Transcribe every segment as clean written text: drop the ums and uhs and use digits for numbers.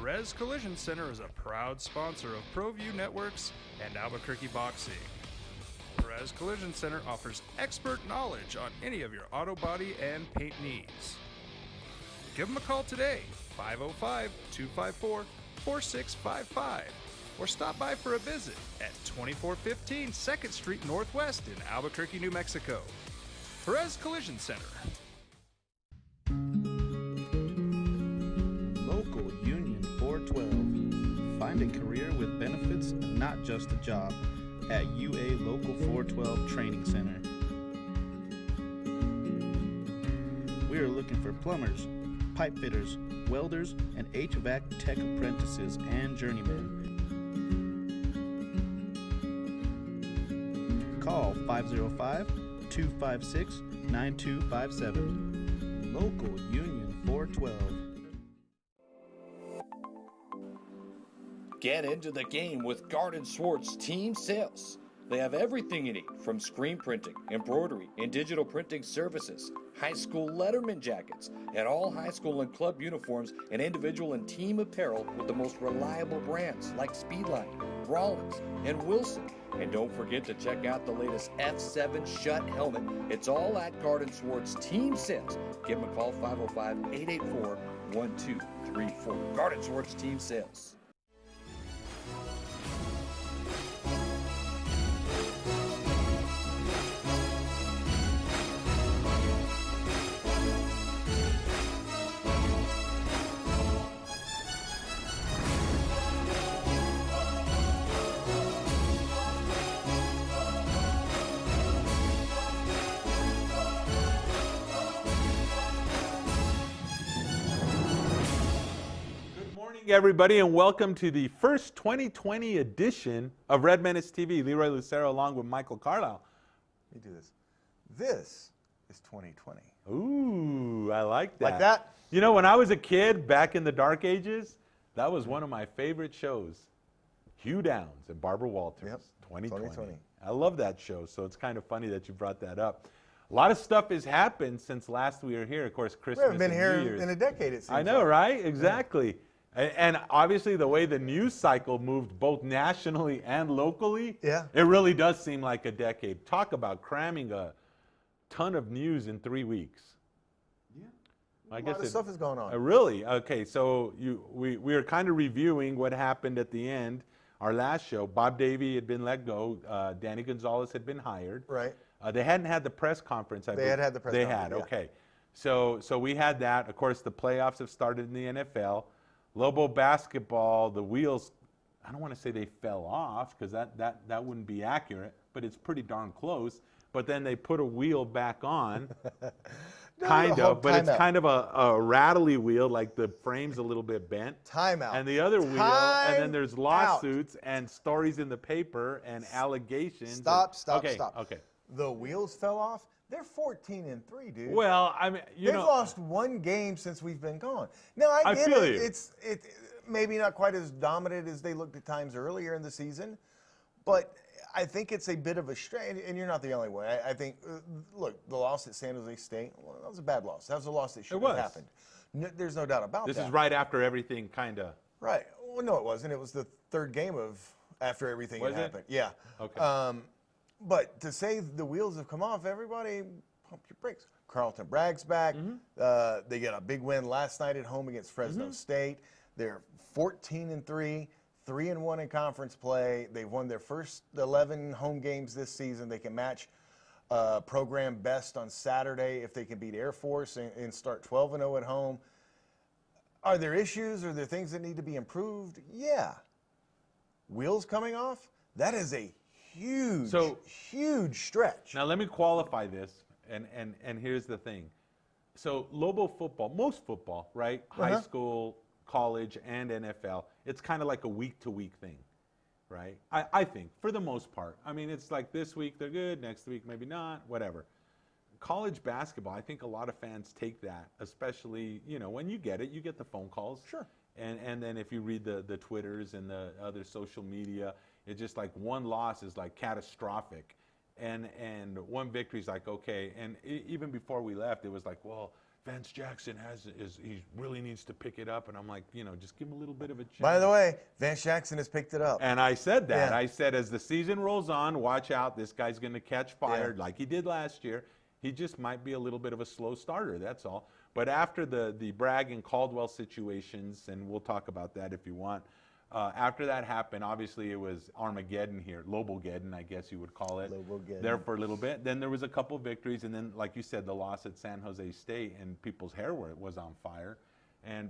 Perez Collision Center is a proud sponsor of ProView Networks and Albuquerque Boxing. Perez Collision Center offers expert knowledge on any of your auto body and paint needs. Give them a call today, 505-254-4655, or stop by for a visit at 2415 2nd Street Northwest in Albuquerque, New Mexico. Perez Collision Center. Local Union 412. Find a career with benefits, not just a job, at UA Local 412 Training Center. We are looking for plumbers, pipe fitters, welders, and HVAC tech apprentices and journeymen. Call 505-256-9257. Local Union 412. Get into the game with Garden Swartz Team Sales. They have everything you need, from screen printing, embroidery, and digital printing services, high school letterman jackets, and all high school and club uniforms, and individual and team apparel with the most reliable brands like Speedline, Rollins, and Wilson. And don't forget to check out the latest F7 Shut helmet. It's all at Garden Swartz Team Sales. Give them a call, 505-884-1234. Garden Swartz Team Sales. Everybody, and welcome to the first 2020 edition of Red Menace TV. Leroy Lucero along with Michael Carlisle. Let me do this. This is 2020. Ooh, I like that. Like that? You know, when I was a kid back in the dark ages, that was one of my favorite shows. Hugh Downs and Barbara Walters, Yep. 2020. I love that show, so it's kind of funny that you brought that up. A lot of stuff has happened since last we were here. Of course, Christmas We haven't been and here New Year's. in a decade, it seems. I know, like. right? Exactly. Yeah. And obviously the way the news cycle moved both nationally and locally, Yeah. it really does seem like a decade. Talk about cramming a ton of news in 3 weeks. Yeah. I A guess lot of stuff is going on. Really? Okay, so we are kind of reviewing what happened at the end. Our last show, Bob Davey had been let go. Danny Gonzalez had been hired. Right. They hadn't had the press conference. They had the press They conference. had, Yeah. okay. So we had that. Of course, the playoffs have started in the NFL. Lobo basketball, the wheels, I don't want to say they fell off because that wouldn't be accurate, but it's pretty darn close. But then they put a wheel back on, kind of, but it's kind of a rattly wheel, like the frame's a little bit bent. Timeout. And the other wheel, and then there's lawsuits and stories in the paper and allegations. Stop. Okay. The wheels fell off. They're 14-3, dude. Well, I mean, They've lost one game since we've been gone. Now, I get feel it. you. It's maybe not quite as dominant as they looked at times earlier in the season, but I think it's a bit of a strain, and you're not the only one. I think, look, the loss at San Jose State, well, that was a bad loss. That was a loss that shouldn't have happened. There's no doubt about that. This is right after everything kind of. Right. Well, no, it wasn't. It was the third game after everything had happened. Yeah. Okay. But to say the wheels have come off, everybody pump your brakes. Carlton Bragg's back. They get a big win last night at home against Fresno State. They're 14-3, 3-1 in conference play. They've won their first 11 home games this season. They can match program best on Saturday if they can beat Air Force and start 12-0 at home. Are there issues? Are there things that need to be improved? Yeah. Wheels coming off? That is a huge stretch. Now let me qualify this, and here's the thing. So Lobo football, most football, right? High school, college, and NFL, it's kind of like a week-to-week thing, right? I think, for the most part. I mean, it's like this week they're good, next week maybe not, whatever. College basketball, I think a lot of fans take that, especially, when you get it, you get the phone calls. Sure. And then if you read the Twitters and the other social media, it's just like one loss is like catastrophic. And one victory's like, okay. And even before we left, it was like, well, Vance Jackson he really needs to pick it up. And I'm like, just give him a little bit of a chance. By the way, Vance Jackson has picked it up. And I said that. Yeah. I said, as the season rolls on, watch out. This guy's going to catch fire like he did last year. He just might be a little bit of a slow starter, that's all. But after the Bragg and Caldwell situations, and we'll talk about that if you want, after that happened, obviously it was Armageddon here, Lobogeddon, I guess you would call it. Lobogeddon. There for a little bit. Then there was a couple victories, and then, like you said, the loss at San Jose State, and people's hair was on fire.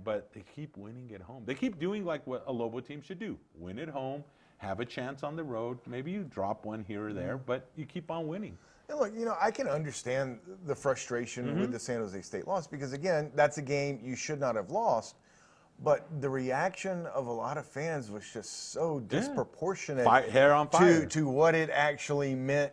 But they keep winning at home. They keep doing like what a Lobo team should do: win at home, have a chance on the road. Maybe you drop one here or there, but you keep on winning. And look, I can understand the frustration with the San Jose State loss because, again, that's a game you should not have lost. But the reaction of a lot of fans was just so disproportionate Hair on fire. to what it actually meant,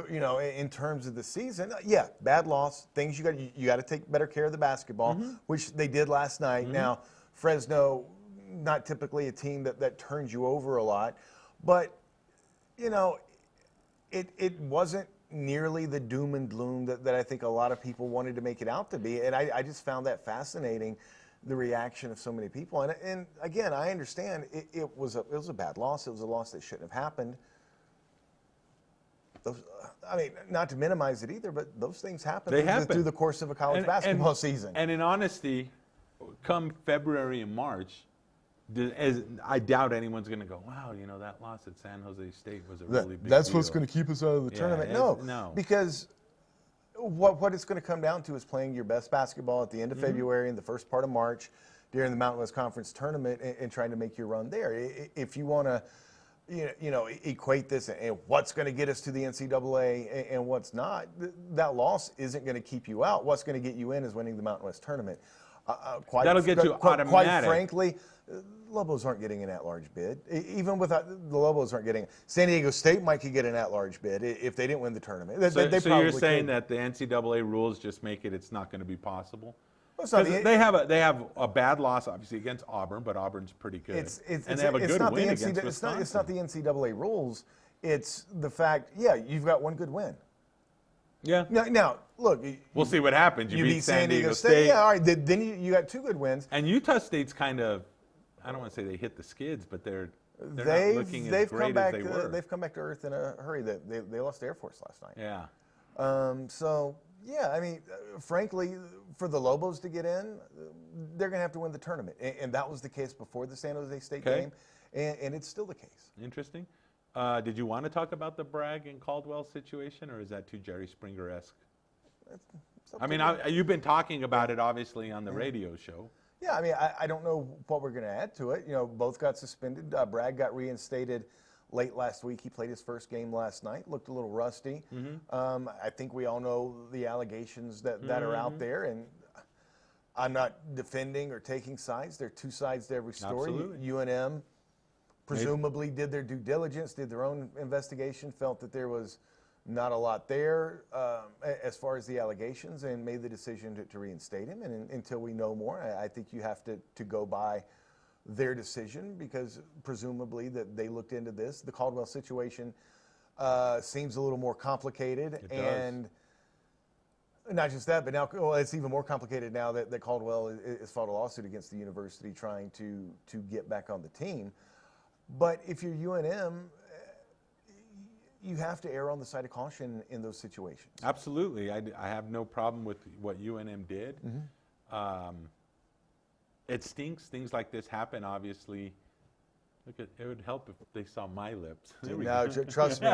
in terms of the season. Yeah, bad loss. Things you got to take better care of the basketball, which they did last night. Now, Fresno, not typically a team that turns you over a lot, but it wasn't nearly the doom and gloom that I think a lot of people wanted to make it out to be. And I just found that fascinating, the reaction of so many people. And again, I understand it was a bad loss. It was a loss that shouldn't have happened. Not to minimize it either, but those things happen through the course of a college basketball season. And in honesty, come February and March, I doubt anyone's going to go, wow, that loss at San Jose State was a really big That's deal. what's going to keep us out of the tournament. No, because what it's going to come down to is playing your best basketball at the end of February and the first part of March during the Mountain West Conference tournament and trying to make your run there. If you want to, equate this and what's going to get us to the NCAA and what's not, that loss isn't going to keep you out. What's going to get you in is winning the Mountain West tournament. That'll get you automatic. Quite frankly, Lobos aren't getting an at-large bid. Even without the Lobos aren't getting. San Diego State might could get an at-large bid if they didn't win the tournament. They so you're saying that the NCAA rules just make it's not going to be possible? Well, they have a bad loss, obviously, against Auburn, but Auburn's pretty good. And they have a good win against Wisconsin. It's not the NCAA rules. It's the fact, you've got one good win. Yeah. Now, look. We'll see what happens. You beat San Diego State. Yeah, all right. Then you got two good wins. And Utah State's kind of, I don't want to say they hit the skids, but they're not looking as great as they were. They've come back to earth in a hurry. They lost to Air Force last night. Yeah. Frankly, for the Lobos to get in, they're going to have to win the tournament. And that was the case before the San Jose State game, and it's still the case. Interesting. Did you want to talk about the Bragg and Caldwell situation, or is that too Jerry Springer-esque? You've been talking about it, obviously, on the radio show. Yeah, I don't know what we're going to add to it. Both got suspended. Bragg got reinstated late last week. He played his first game last night. Looked a little rusty. I think we all know the allegations that are out there, and I'm not defending or taking sides. There are two sides to every story. Absolutely. UNM presumably did their due diligence, did their own investigation, felt that there was not a lot there as far as the allegations, and made the decision to reinstate him. And until we know more, I think you have to go by their decision, because presumably that they looked into this. The Caldwell situation seems a little more complicated. It does. And not just that, but now it's even more complicated now that Caldwell has filed a lawsuit against the university trying to get back on the team. But if you're UNM, you have to err on the side of caution in those situations. Absolutely. I have no problem with what UNM did. It stinks. Things like this happen, obviously. It would help if they saw my lips. No, trust me.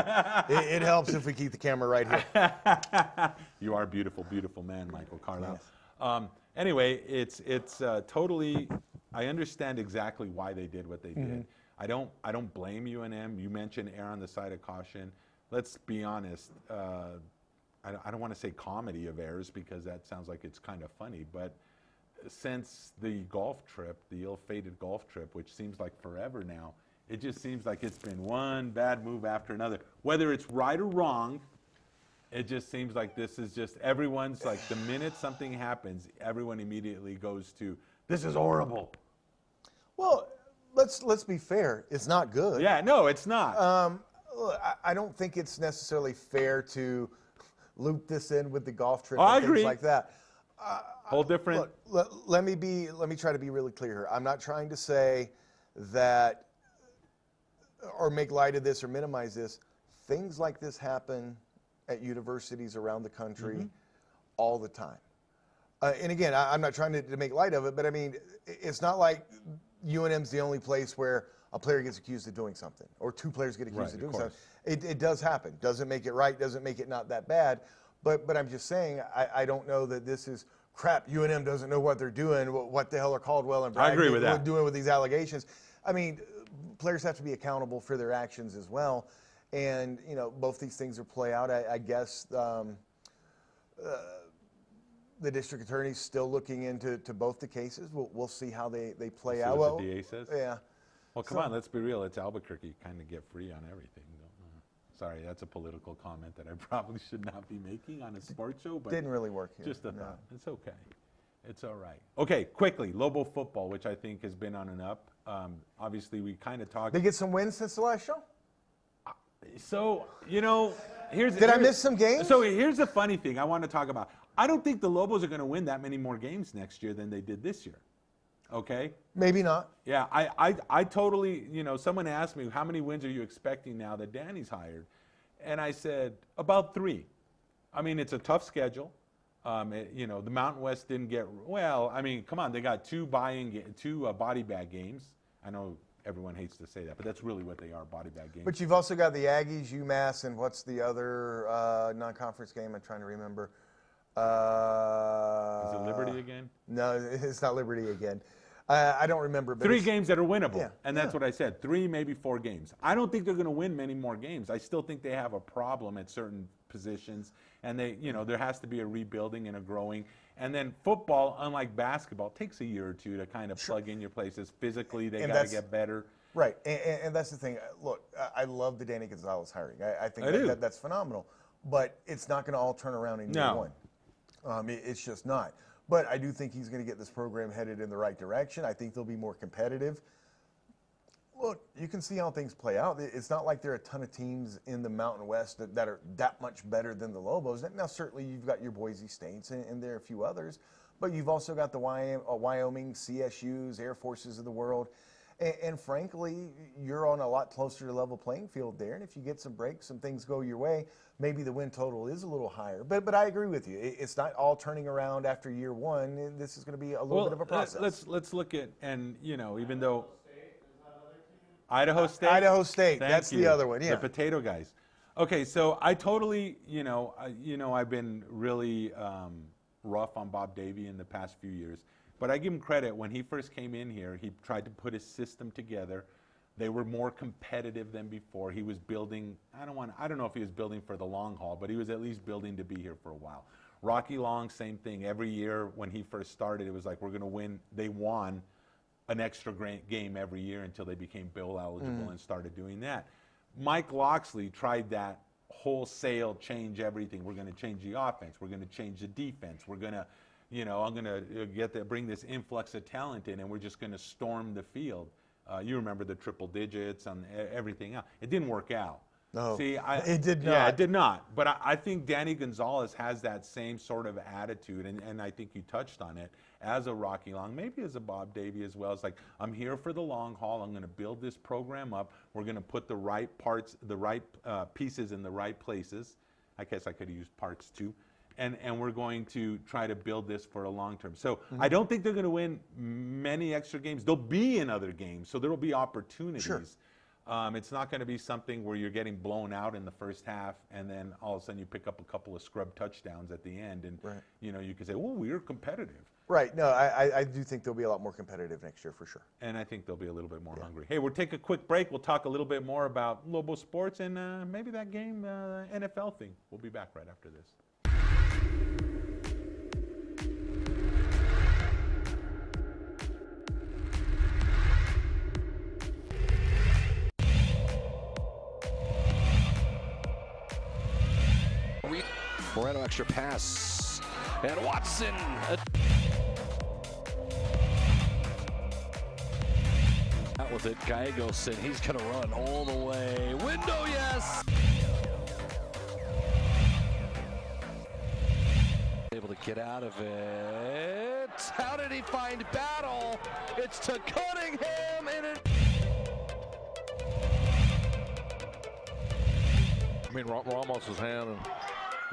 It helps if we keep the camera right here. You are a beautiful, beautiful man, Michael Carlisle. Yes. Anyway, it's totally, I understand exactly why they did what they did. I don't blame UNM. You mentioned err on the side of caution. Let's be honest. I don't want to say comedy of errors, because that sounds like it's kind of funny, but since the golf trip, the ill-fated golf trip, which seems like forever now, it just seems like it's been one bad move after another. Whether it's right or wrong, it just seems like this is just, everyone's like, the minute something happens, everyone immediately goes to, this is horrible. Well, let's be fair. It's not good. Yeah, no, it's not. Look, I don't think it's necessarily fair to loop this in with the golf trip I and things agree. like that. Whole different. Look, let me try to be really clear here. I'm not trying to say that or make light of this or minimize this. Things like this happen at universities around the country all the time. And again, I'm not trying to make light of it, but I mean, it's not like UNM's the only place where a player gets accused of doing something or two players get accused of doing something. It does happen. Doesn't make it right, doesn't make it not that bad. But I'm just saying, I don't know that this is crap. UNM doesn't know what they're doing. What the hell are Caldwell and Bragg doing with these allegations? I mean, players have to be accountable for their actions as well. And, you know, both these things will play out. I guess the district attorney's still looking into both the cases. We'll see how they play out. What the DA says? Yeah. Well, come on, let's be real. It's Albuquerque. Kind of get free on everything. Sorry, that's a political comment that I probably should not be making on a sports show. But didn't really work here. Just a thought. It's okay. It's all right. Okay, quickly, Lobo football, which I think has been on and up. Obviously, we kind of talked. They get some wins since the last show? So, you know, Did I miss some games? So here's the funny thing I want to talk about. I don't think the Lobos are going to win that many more games next year than they did this year. Okay? Maybe not. Yeah, I totally, you know, someone asked me, how many wins are you expecting now that Danny's hired? And I said, about 3. I mean, it's a tough schedule. You know, the Mountain West didn't get, well, I mean, come on, they got 2 body bag games. I know everyone hates to say that, but that's really what they are, body bag games. But you've also got the Aggies, UMass, and what's the other non-conference game? I'm trying to remember. Is it Liberty again? No, it's not Liberty again. I don't remember. But 3 games that are winnable, Yeah, and that's what I said. 3, maybe 4 games. I don't think they're going to win many more games. I still think they have a problem at certain positions, and they, you know, there has to be a rebuilding and a growing. And then football, unlike basketball, takes a year or 2 to kind of plug in your places. Physically, they got to get better. Right, and that's the thing. Look, I love the Danny Gonzalez hiring. I think that's phenomenal. But it's not going to all turn around in year one. It's just not. But I do think he's going to get this program headed in the right direction. I think they'll be more competitive. Look, you can see how things play out. It's not like there are a ton of teams in the Mountain West that are that much better than the Lobos. Now, certainly you've got your Boise States and there are a few others, but you've also got the Wyoming, CSUs, Air Forces of the world. And frankly, you're on a lot closer to level playing field there. And if you get some breaks, some things go your way, maybe the win total is a little higher. But I agree with you. It's not all turning around after year one. This is going to be a little bit of a process. Let's look at, and you know, even though Idaho State. Idaho State. That's the other one. Yeah. The potato guys. Okay, so I totally, I've been really rough on Bob Davie in the past few years. But I give him credit. When he first came in here, he tried to put his system together. They were more competitive than before. He was building, I don't know if he was building for the long haul, but he was at least building to be here for a while. Rocky Long, same thing. Every year when he first started, it was like, we're going to win. They won an extra game every year until they became bowl eligible and started doing that. Mike Loxley tried that wholesale change everything. We're going to change the offense. We're going to change the defense. We're going to, I'm going to bring this influx of talent in, and we're just going to storm the field. You remember the triple digits and everything else. It didn't work out. No, See, it did not. Yeah, it did not. But I think Danny Gonzalez has that same sort of attitude, and I think you touched on it, as a Rocky Long, maybe as a Bob Davie as well. It's like, I'm here for the long haul. I'm going to build this program up. We're going to put the right parts, the right pieces in the right places. I guess I could have used parts too. And we're going to try to build this for a long term. So I don't think they're going to win many extra games. They'll be in other games, so there will be opportunities. Sure. It's not going to be something where you're getting blown out in the first half, and then all of a sudden you pick up a couple of scrub touchdowns at the end, and you can say, "Oh, we were competitive." Right. No, I do think they'll be a lot more competitive next year for sure. And I think they'll be a little bit more hungry. Hey, we'll take a quick break. We'll talk a little bit more about Lobo sports and maybe that game NFL thing. We'll be back right after this. Moreno extra pass, and Watson. out with it. Gallegos, and he's going to run all the way. Window, yes! Able to get out of it. How did he find Battle? It's to Cunningham, and it... I mean, Ramos' hand. And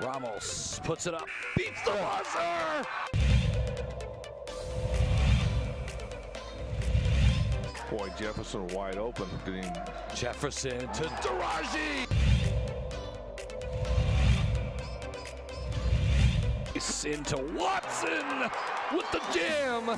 Ramos puts it up, beats the buzzer! boy, Jefferson wide open. Jefferson to Daraji! Into Watson with the jam!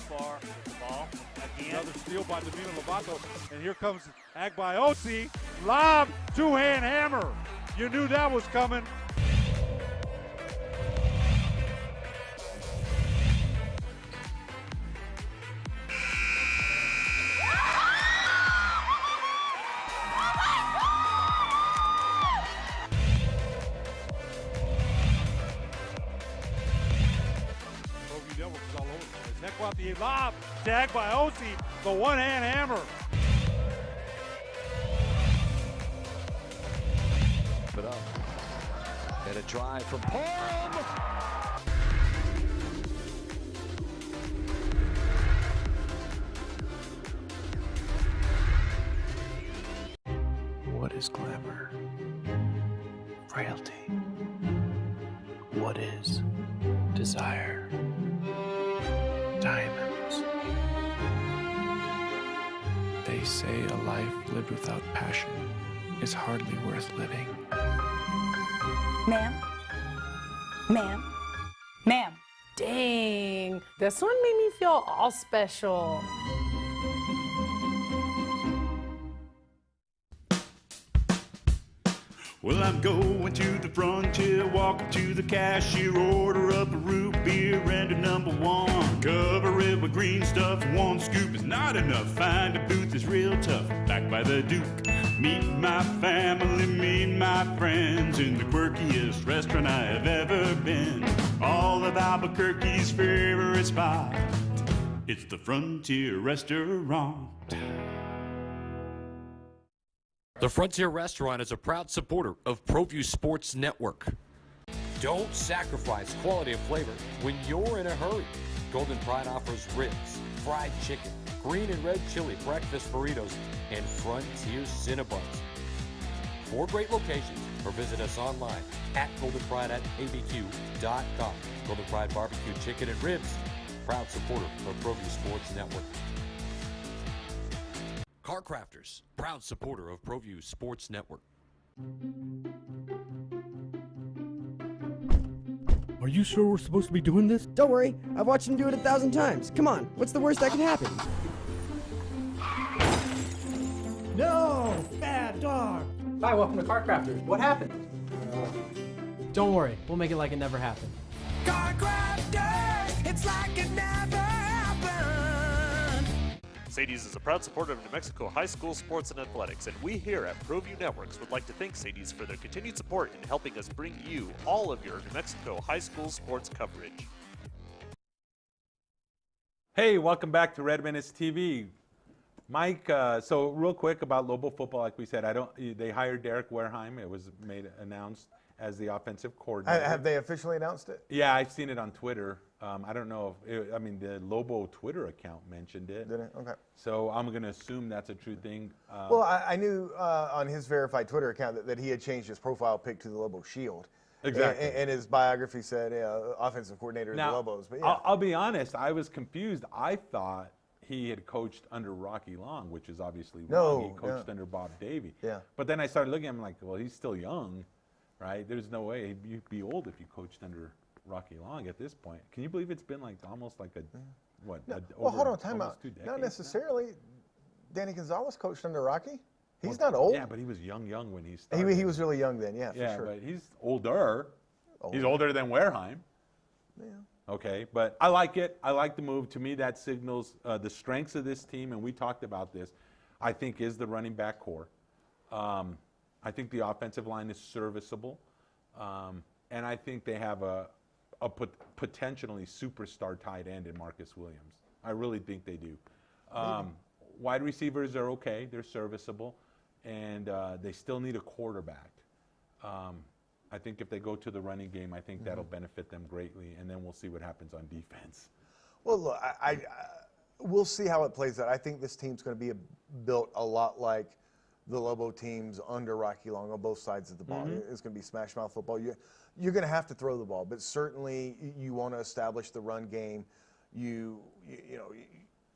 Far ball again. Another steal by Davina Lovato, and here comes Agbaiosi. Lob, two-hand hammer. You knew that was coming. The lob, tagged by Osi, the one-hand hammer. Put up. And a drive from Parham. What is glamour? Frailty. What is desire? Diamonds. They say a life lived without passion is hardly worth living. Ma'am? Ma'am? Ma'am? Dang, this one made me feel all special. Well, I'm going to the frontier, walk up to the cashier, order up a root beer and a number one. Cover it with green stuff, one scoop is not enough. Find a booth is real tough, back by the Duke. Meet my family, meet my friends in the quirkiest restaurant I have ever been. All of Albuquerque's favorite spot, it's the Frontier Restaurant. The Frontier Restaurant is a proud supporter of ProView Sports Network. Don't sacrifice quality and flavor when you're in a hurry. Golden Pride offers ribs, fried chicken, green and red chili breakfast burritos, and Frontier Cinnabons. 4 great locations, or visit us online at goldenpride@abq.com. Golden Pride Barbecue Chicken and Ribs, proud supporter of ProView Sports Network. Car Crafters, proud supporter of ProView Sports Network. Are you sure we're supposed to be doing this? Don't worry, I've watched him do it 1,000 times. Come on, what's the worst that could happen? No! Bad dog! Hi, welcome to Car Crafters. What happened? Don't worry, we'll make it like it never happened. Car Crafters, it's like it never happened. Sadie's is a proud supporter of New Mexico high school sports and athletics, and we here at ProView Networks would like to thank Sadie's for their continued support in helping us bring you all of your New Mexico high school sports coverage. Hey, welcome back to Red Menace TV. Mike, so real quick about Lobo football, like we said, they hired Derek Wareheim. It was announced as the offensive coordinator. Have they officially announced it? Yeah, I've seen it on Twitter. I don't know if the Lobo Twitter account mentioned it. Did it? Okay. So I'm going to assume that's a true thing. Well, I knew on his verified Twitter account that he had changed his profile pic to the Lobo Shield. Exactly. And his biography said offensive coordinator of the Lobos. But yeah. I'll be honest, I was confused. I thought he had coached under Rocky Long, which is obviously wrong. He coached under Bob Davie. Yeah. But then I started looking at him like, well, he's still young, right? There's no way you'd be old if you coached under Rocky Long at this point. Can you believe it's been almost like well, hold on, time out. Not necessarily. Danny Gonzalez coached under Rocky. He's not old. Yeah, but he was young when he started. He was really young then, for sure. But he's older. He's older than Wareheim. Yeah. Okay, but I like it. I like the move. To me, that signals the strengths of this team, and we talked about this, I think, is the running back core. I think the offensive line is serviceable. And I think they have a potentially superstar tight end in Marcus Williams. I really think they do. Wide receivers are okay. They're serviceable. And they still need a quarterback. I think if they go to the running game, I think that'll benefit them greatly. And then we'll see what happens on defense. Well, look, we'll see how it plays out. I think this team's going to be built a lot like the Lobo teams under Rocky Long on both sides of the ball. It's going to be smash mouth football. You're going to have to throw the ball, but certainly you want to establish the run game. You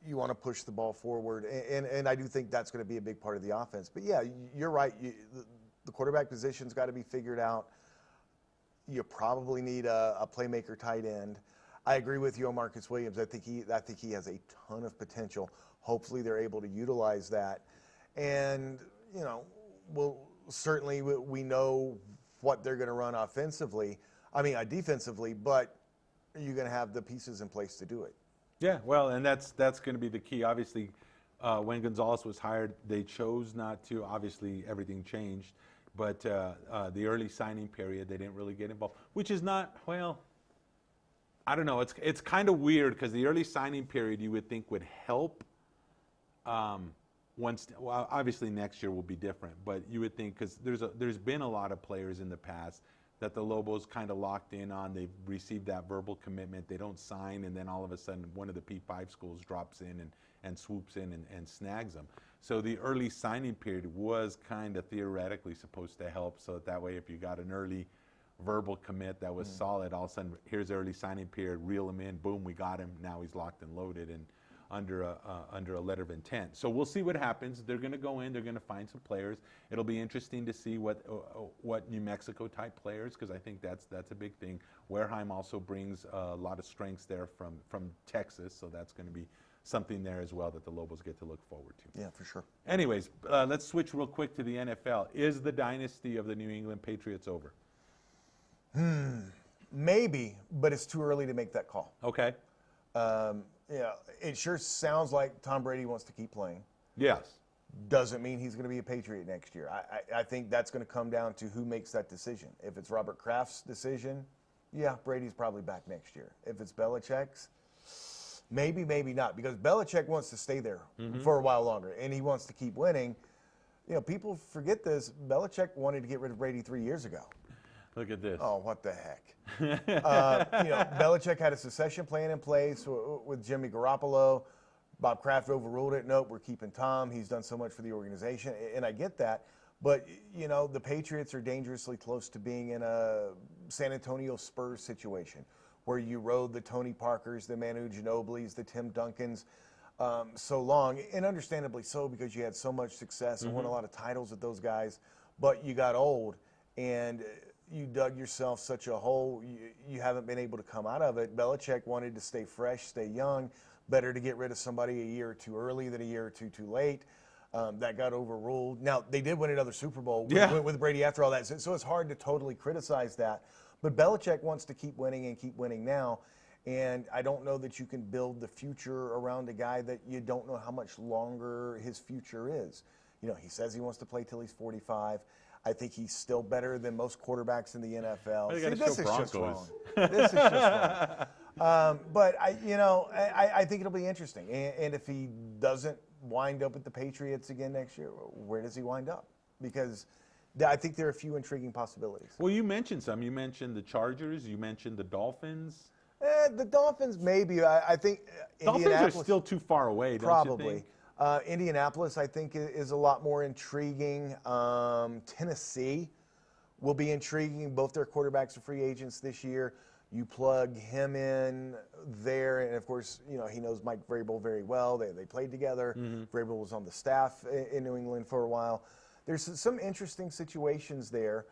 want to push the ball forward, and I do think that's going to be a big part of the offense. But yeah, you're right. The quarterback position's got to be figured out. You probably need a playmaker tight end. I agree with you on Marcus Williams. I think he has a ton of potential. Hopefully they're able to utilize that. And, certainly we know what they're going to run defensively, but you're going to have the pieces in place to do it. Yeah, well, and that's going to be the key. Obviously, when Gonzalez was hired, they chose not to. Obviously, everything changed. But the early signing period, they didn't really get involved, which is not, well, I don't know. It's kind of weird because the early signing period you would think would help. Obviously next year will be different, but you would think because there's been a lot of players in the past that the Lobos kind of locked in on. They've received that verbal commitment. They don't sign, and then all of a sudden one of the P5 schools drops in and swoops in and snags them. So the early signing period was kind of theoretically supposed to help, so that way if you got an early verbal commit that was solid, all of a sudden here's the early signing period, reel him in, boom, we got him. Now he's locked and loaded and under a letter of intent. So we'll see what happens. They're going to go in. They're going to find some players. It'll be interesting to see what New Mexico type players, because I think that's a big thing. Wareheim also brings a lot of strengths there from Texas, so that's going to be something there as well that the Lobos get to look forward to. Yeah, for sure. Anyways, let's switch real quick to the NFL. Is the dynasty of the New England Patriots over? Maybe, but it's too early to make that call. Okay. It sure sounds like Tom Brady wants to keep playing. Yes. Doesn't mean he's going to be a Patriot next year. I think that's going to come down to who makes that decision. If it's Robert Kraft's decision, yeah, Brady's probably back next year. If it's Belichick's, maybe, maybe not, because Belichick wants to stay there for a while longer, and he wants to keep winning. People forget this. Belichick wanted to get rid of Brady 3 years ago. Look at this. Oh, what the heck. Belichick had a succession plan in place with Jimmy Garoppolo. Bob Kraft overruled it. Nope, we're keeping Tom. He's done so much for the organization, and I get that. But, the Patriots are dangerously close to being in a San Antonio Spurs situation where you rode the Tony Parkers, the Manu Ginobilis, the Tim Duncans so long, and understandably so because you had so much success and won a lot of titles with those guys, but you got old and you dug yourself such a hole, you haven't been able to come out of it. Belichick wanted to stay fresh, stay young. Better to get rid of somebody a year or two early than a year or two too late. That got overruled. Now, they did win another Super Bowl with Brady after all that, so it's hard to totally criticize that. But Belichick wants to keep winning and keep winning now, and I don't know that you can build the future around a guy that you don't know how much longer his future is. He says he wants to play till he's 45. I think he's still better than most quarterbacks in the NFL. This is just wrong. This is just wrong. But I think it'll be interesting. And if he doesn't wind up with the Patriots again next year, where does he wind up? Because I think there are a few intriguing possibilities. Well, you mentioned some. You mentioned the Chargers. You mentioned the Dolphins. The Dolphins, maybe. I think Dolphins are still too far away, don't you think? Indianapolis, I think, is a lot more intriguing. Tennessee will be intriguing. Both their quarterbacks are free agents this year. You plug him in there, and of course, he knows Mike Vrabel very well. They played together. Vrabel was on the staff in New England for a while. There's some interesting situations there.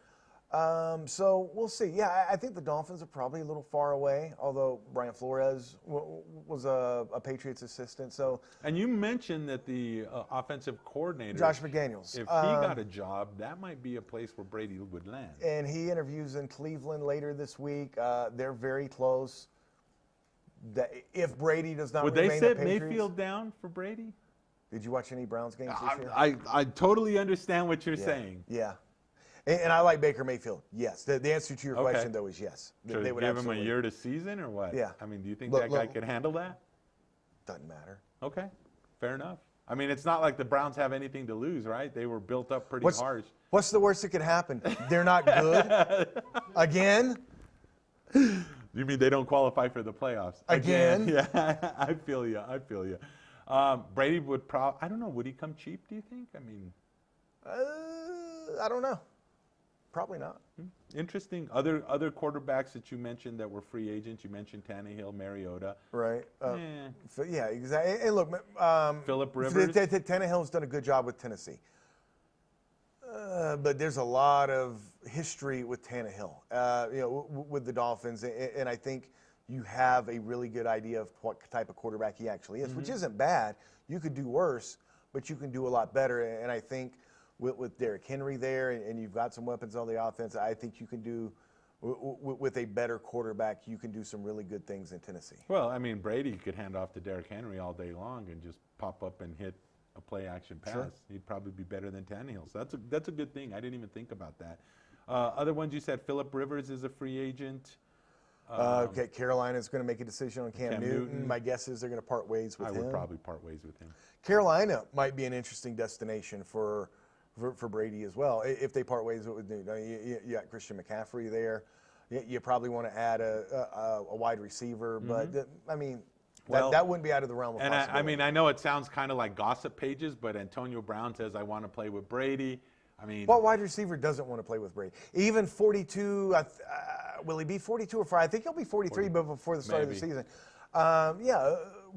So we'll see. Yeah, I think the Dolphins are probably a little far away, although Brian Flores was a Patriots assistant. And you mentioned that the offensive coordinator, Josh McDaniels, if he got a job, that might be a place where Brady would land. And he interviews in Cleveland later this week. They're very close. If Brady does not remain a Patriot, would they sit Mayfield down for Brady? Did you watch any Browns games this year? I totally understand what you're saying. Yeah. And I like Baker Mayfield. Yes. The answer to your Okay. question, though, is yes. Should They would give him a absolutely. year to season or what? Yeah. I mean, do you think Look, that guy look. could handle that? Doesn't matter. Okay, fair enough. I mean, it's not like the Browns have anything to lose, right? They were built up pretty harsh. What's the worst that could happen? They're not good again. You mean they don't qualify for the playoffs Again? Yeah, I feel you. I feel you. Brady would I don't know. Would he come cheap? Do you think? I mean, I don't know. Probably not. Interesting. Other quarterbacks that you mentioned that were free agents. You mentioned Tannehill, Mariota. Right. Yeah, exactly. And look, Phillip Rivers. Tannehill's done a good job with Tennessee. But there's a lot of history with Tannehill, with the Dolphins, and I think you have a really good idea of what type of quarterback he actually is, which isn't bad. You could do worse, but you can do a lot better. And I think with Derrick Henry there, and you've got some weapons on the offense, I think you can do with a better quarterback. You can do some really good things in Tennessee. Well, I mean, Brady could hand off to Derrick Henry all day long and just pop up and hit a play action pass. Sure. He'd probably be better than Tannehill. So that's a good thing. I didn't even think about that. Other ones you said, Phillip Rivers is a free agent. Okay, Carolina's going to make a decision on Cam Newton. My guess is they're going to part ways with him. I would probably part ways with him. Carolina might be an interesting destination for Brady as well. If they part ways with you got Christian McCaffrey there. You probably want to add a wide receiver, but I mean, that wouldn't be out of the realm of possibility. I mean, I know it sounds kind of like gossip pages, but Antonio Brown says, I want to play with Brady. I mean, what wide receiver doesn't want to play with Brady? Even 42, will he be 42 or 5? I think he'll be 43 before the start of the season.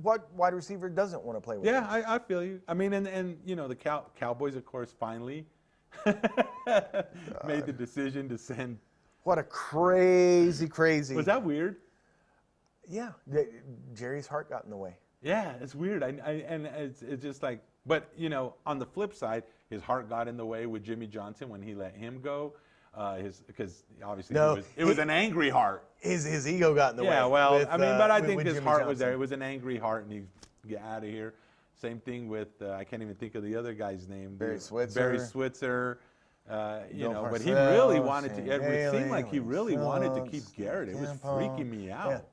What wide receiver doesn't want to play with him? Yeah, I feel you. I mean, and the Cowboys, of course, finally made the decision to send. What a crazy. Was that weird? Yeah, Jerry's heart got in the way. Yeah, it's weird. And it's just like, but on the flip side, his heart got in the way with Jimmy Johnson when he let him go. Because obviously it was an angry heart. His ego got in the way. Yeah, well, but I think his Jimmy heart Johnson. was there. It was an angry heart, and he get out of here. Same thing with I can't even think of the other guy's name. Barry Switzer. Barry Switzer. But he Parcells, really wanted to. It Haley, seemed like he really wanted to keep Phillips, Garrett. It was Campo. freaking me out.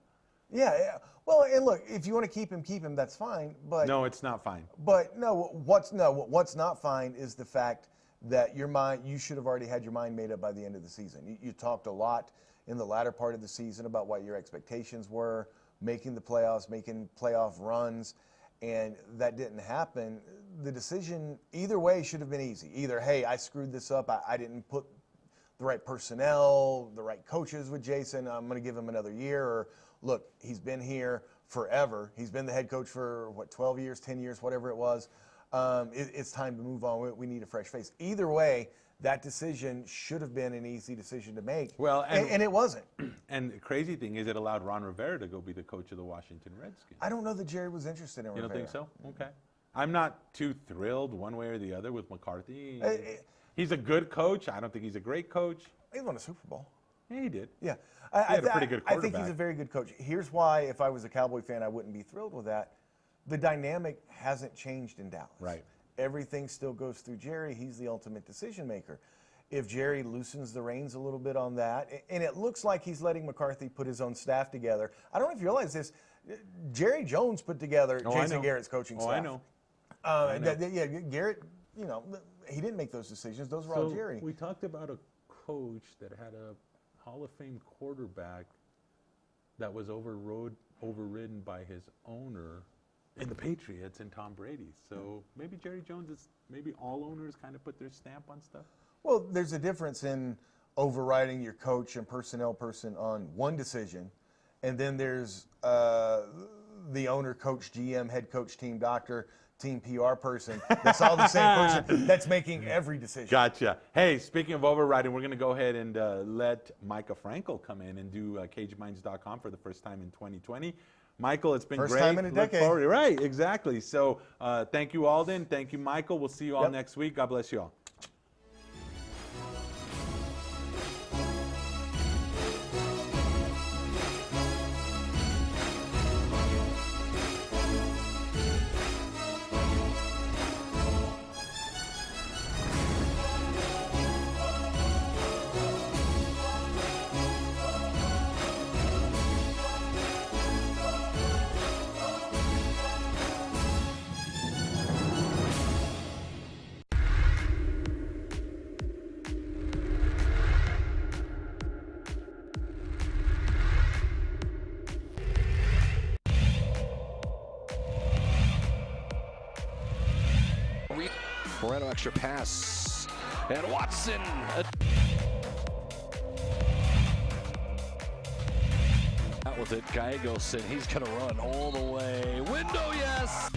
Yeah. Well, and look, if you want to keep him, that's fine. But no, it's not fine. But what's not fine is the fact that you should have already had your mind made up by the end of the season. You talked a lot in the latter part of the season about what your expectations were, making the playoffs, making playoff runs, and that didn't happen. The decision either way should have been easy. Either, hey, I screwed this up. I didn't put the right personnel, the right coaches with Jason. I'm going to give him another year. Or, look, he's been here forever. He's been the head coach for, 12 years, 10 years, whatever it was. It's time to move on. We need a fresh face. Either way, that decision should have been an easy decision to make. Well, and it wasn't. And the crazy thing is it allowed Ron Rivera to go be the coach of the Washington Redskins. I don't know that Jerry was interested in Rivera. You don't think so? Okay. I'm not too thrilled one way or the other with McCarthy. He's a good coach. I don't think he's a great coach. He won a Super Bowl. Yeah, he did. Yeah. He had a pretty good quarterback. I think he's a very good coach. Here's why, if I was a Cowboy fan, I wouldn't be thrilled with that. The dynamic hasn't changed in Dallas. Right. Everything still goes through Jerry. He's the ultimate decision maker. If Jerry loosens the reins a little bit on that, and it looks like he's letting McCarthy put his own staff together. I don't know if you realize this. Jerry Jones put together Jason Garrett's coaching staff. I know. Garrett, he didn't make those decisions. Those were all Jerry. We talked about a coach that had a Hall of Fame quarterback that was overridden by his owner in the Patriots and Tom Brady. So maybe Jerry Jones maybe all owners kind of put their stamp on stuff. Well, there's a difference in overriding your coach and personnel person on one decision, and then there's the owner, coach, GM, head coach, team doctor, team PR person. That's all the same person that's making every decision. Gotcha. Hey, speaking of overriding, we're going to go ahead and let Micah Frankel come in and do CageMinds.com for the first time in 2020. Michael, it's been great. First time in a decade. Right, exactly. So thank you, Alden. Thank you, Michael. We'll see you all next week. God bless you all. Moreno extra pass. And Watson. Out with it, Gallegos, and he's going to run all the way. Window, yes!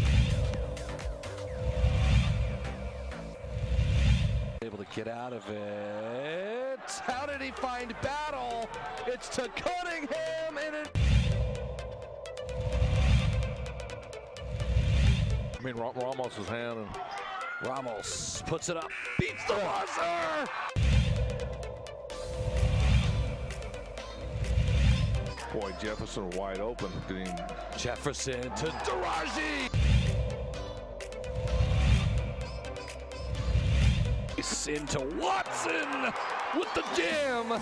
Able to get out of it. How did he find Battle? It's to Cunningham, and it... I mean, Ramos's hand. And Ramos puts it up, beats the buzzer! boy, Jefferson wide open. Jefferson to Daraji! Into Watson with the jam!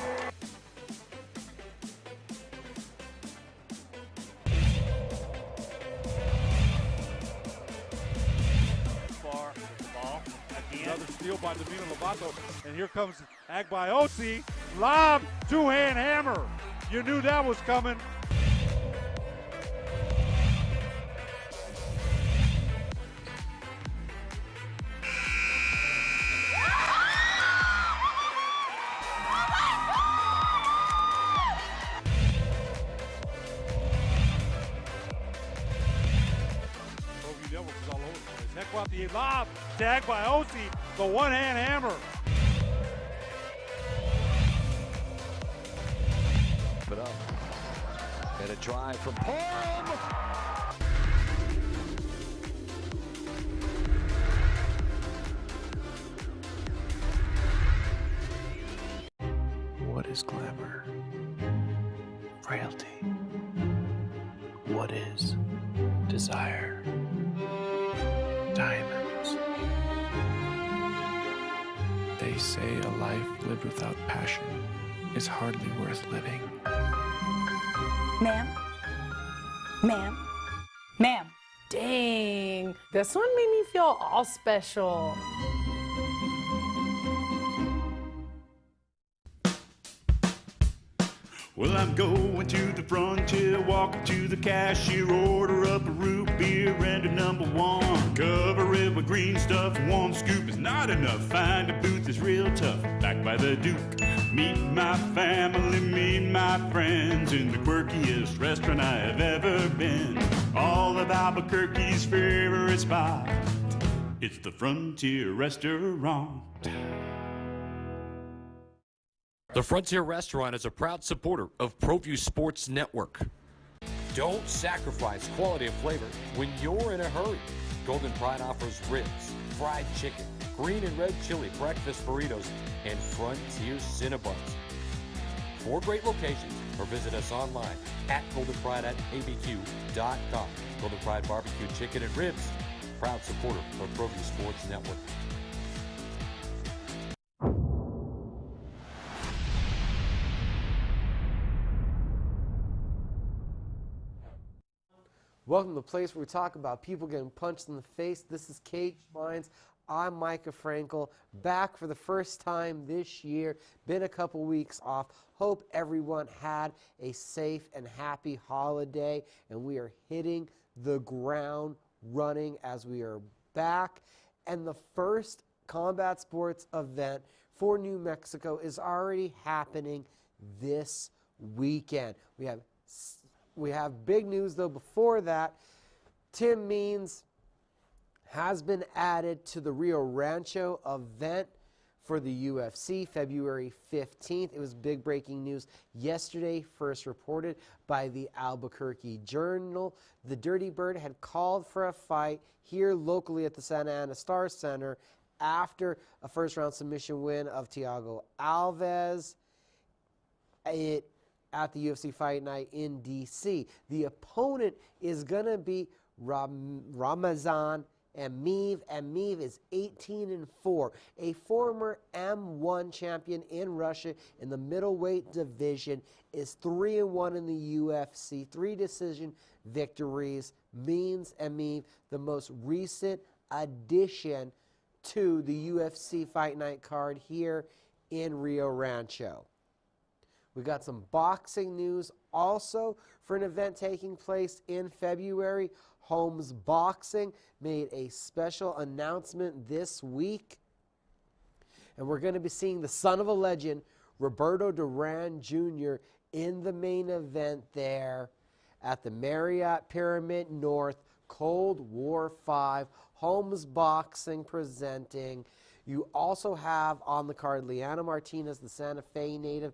Far with the ball. Another steal by Domino Lovato. And here comes Agbaiosi. Lob, two-hand hammer. You knew that was coming. The lob tagged by Osi, the one-hand hammer. Put up. And a drive from Parham. What is glamour? Frailty. What is desire? Diamonds. They say a life lived without passion is hardly worth living. Ma'am? Ma'am? Ma'am? Dang, this one made me feel all special. Well, I'm going to the frontier, walk up to the cashier, order up a root beer and a #1. Cover it with green stuff, one scoop is not enough. Find a booth is real tough, back by the Duke. Meet my family, meet my friends in the quirkiest restaurant I have ever been. All of Albuquerque's favorite spot, it's the Frontier Restaurant. The Frontier Restaurant is a proud supporter of ProView Sports Network. Don't sacrifice quality and flavor when you're in a hurry. Golden Pride offers ribs, fried chicken, green and red chili breakfast burritos, and Frontier Cinnabons. 4 great locations, or visit us online at goldenpride@abq.com. Golden Pride Barbecue Chicken and Ribs, proud supporter of ProView Sports Network. Welcome to the place where we talk about people getting punched in the face. This is Cage Minds. I'm Micah Frankel, back for the first time this year. Been a couple weeks off. Hope everyone had a safe and happy holiday, and we are hitting the ground running as we are back. And the first combat sports event for New Mexico is already happening this weekend. We have big news, though, before that. Tim Means has been added to the Rio Rancho event for the UFC, February 15th. It was big breaking news yesterday, first reported by the Albuquerque Journal. The Dirty Bird had called for a fight here locally at the Santa Ana Star Center after a first-round submission win of Thiago Alves at the UFC Fight Night in D.C. The opponent is going to be Ramazan Emeev. Emeev is 18-4, a former M1 champion in Russia in the middleweight division, is 3-1 in the UFC, 3 decision victories. Means Emeev, the most recent addition to the UFC Fight Night card here in Rio Rancho. We got some boxing news also for an event taking place in February. Holmes Boxing made a special announcement this week. And we're going to be seeing the son of a legend, Roberto Duran Jr., in the main event there at the Marriott Pyramid North Cold War 5. Holmes Boxing presenting. You also have on the card Liana Martinez, the Santa Fe native,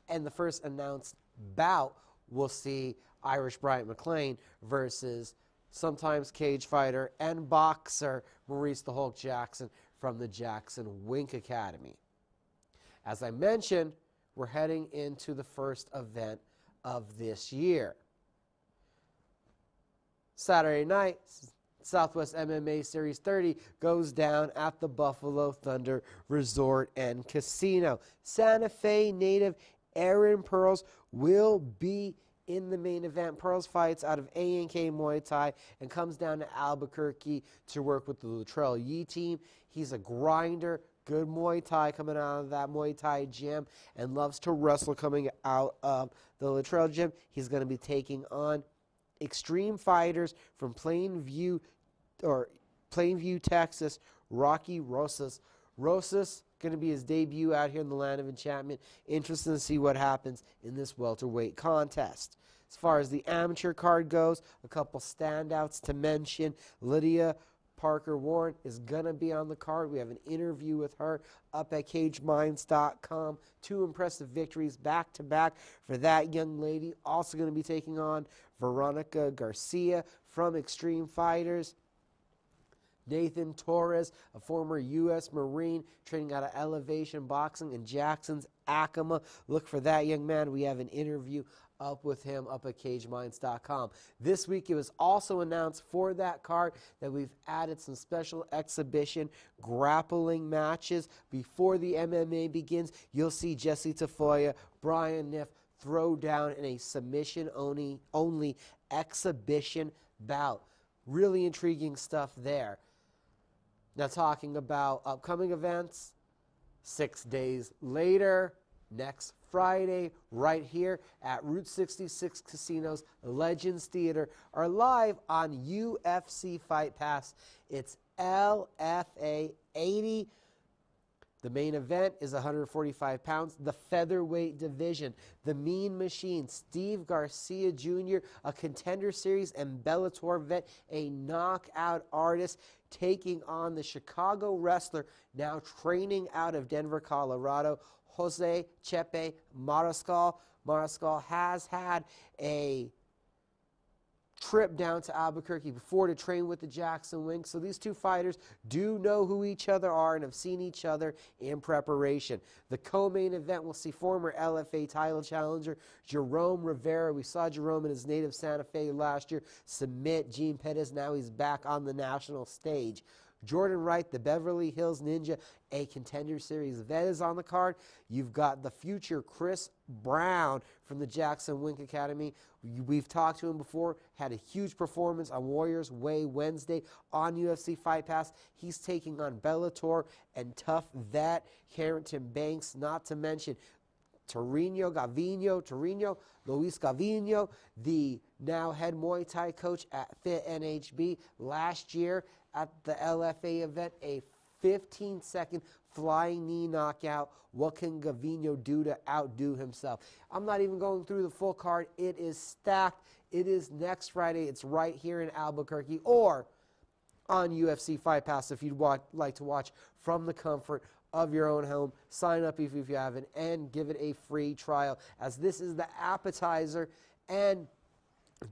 and the first announced bout we'll see Irish Bryant McLean versus sometimes cage fighter and boxer Maurice the Hulk Jackson from the Jackson Wink Academy. As I mentioned, we're heading into the first event of this year. Saturday night, Southwest MMA Series 30 goes down at the Buffalo Thunder Resort and Casino. Santa Fe native Aaron Pearls will be in the main event. Pearls fights out of A&K Muay Thai and comes down to Albuquerque to work with the Latrell Yee team. He's a grinder, good Muay Thai coming out of that Muay Thai gym, and loves to wrestle coming out of the Latrell gym. He's going to be taking on extreme fighters from Plainview, Texas, Rocky Rosas. Rosas going to be his debut out here in the land of enchantment. Interesting to see what happens in this welterweight contest. As far as the amateur card goes, a couple standouts to mention. Lydia Parker Warren is going to be on the card. We have an interview with her up at cageminds.com. 2 impressive victories back-to-back for that young lady. Also going to be taking on Veronica Garcia from Extreme Fighters. Nathan Torres, a former U.S. Marine training out of Elevation Boxing in Jackson's Acoma. Look for that young man. We have an interview up with him up at cageminds.com. This week it was also announced for that card that we've added some special exhibition grappling matches. Before the MMA begins, you'll see Jesse Tafoya, Brian Niff throw down in a submission-only exhibition bout. Really intriguing stuff there. Now, talking about upcoming events, 6 days later, next Friday, right here at Route 66 Casino's Legends Theater, are live on UFC Fight Pass. It's LFA 80. The main event is 145 pounds, the featherweight division. The Mean Machine, Steve Garcia Jr., a Contender Series and Bellator vet, a knockout artist, taking on the Chicago wrestler, now training out of Denver, Colorado, Jose Chepe Mariscal. Mariscal has had a trip down to Albuquerque before to train with the Jackson Wink. So these two fighters do know who each other are and have seen each other in preparation. The co-main event will see former LFA title challenger Jerome Rivera. We saw Jerome in his native Santa Fe last year submit Gene Pettis. Now he's back on the national stage. Jordan Wright, the Beverly Hills Ninja, a Contender Series vet, is on the card. You've got the future Chris Brown from the Jackson Wink Academy. We've talked to him before, had a huge performance on Warriors Way Wednesday on UFC Fight Pass. He's taking on Bellator and tough vet Harrington Banks, not to mention Luis Gavino, the now head Muay Thai coach at Fit NHB. Last year at the LFA event, a 15-second flying knee knockout. What can Gavino do to outdo himself? I'm not even going through the full card. It is stacked. It is next Friday. It's right here in Albuquerque or on UFC Fight Pass if you'd like to watch from the comfort of your own home. Sign up if you haven't and give it a free trial, as this is the appetizer and